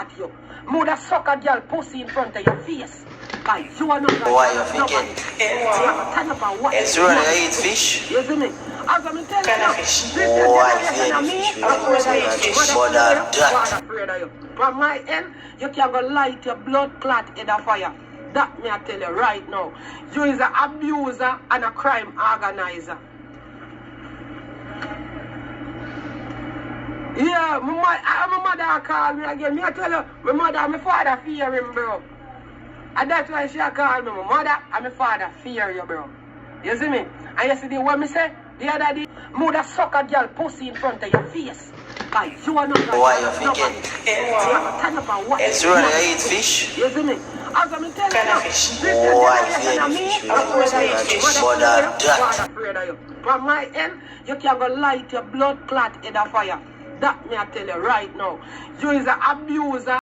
at you. Mother suck a girl pussy in front of your face. Like you are not like why you thinking? It's running, I eat fish. You see me? As I'm telling you, this Why generation fish? But that. afraid of you. From my end, you can go light your blood clot in the fire. That me I tell you right now. You is an abuser and a crime organizer. Yeah, my mother called me again. Me I tell you, my mother and my father fear him, bro. And that's why she called me. My mother and my father fear you, bro. You see me? And yesterday when me say, the other day, mother suck a girl pussy in front of your face. Like you are not like why you thinking? It's running, I eat fish. You see me? As I'm telling you, this why generation fish? But that. afraid of you. From my end, you can go light your blood clot in the fire. That me I tell you right now. You is an abuser.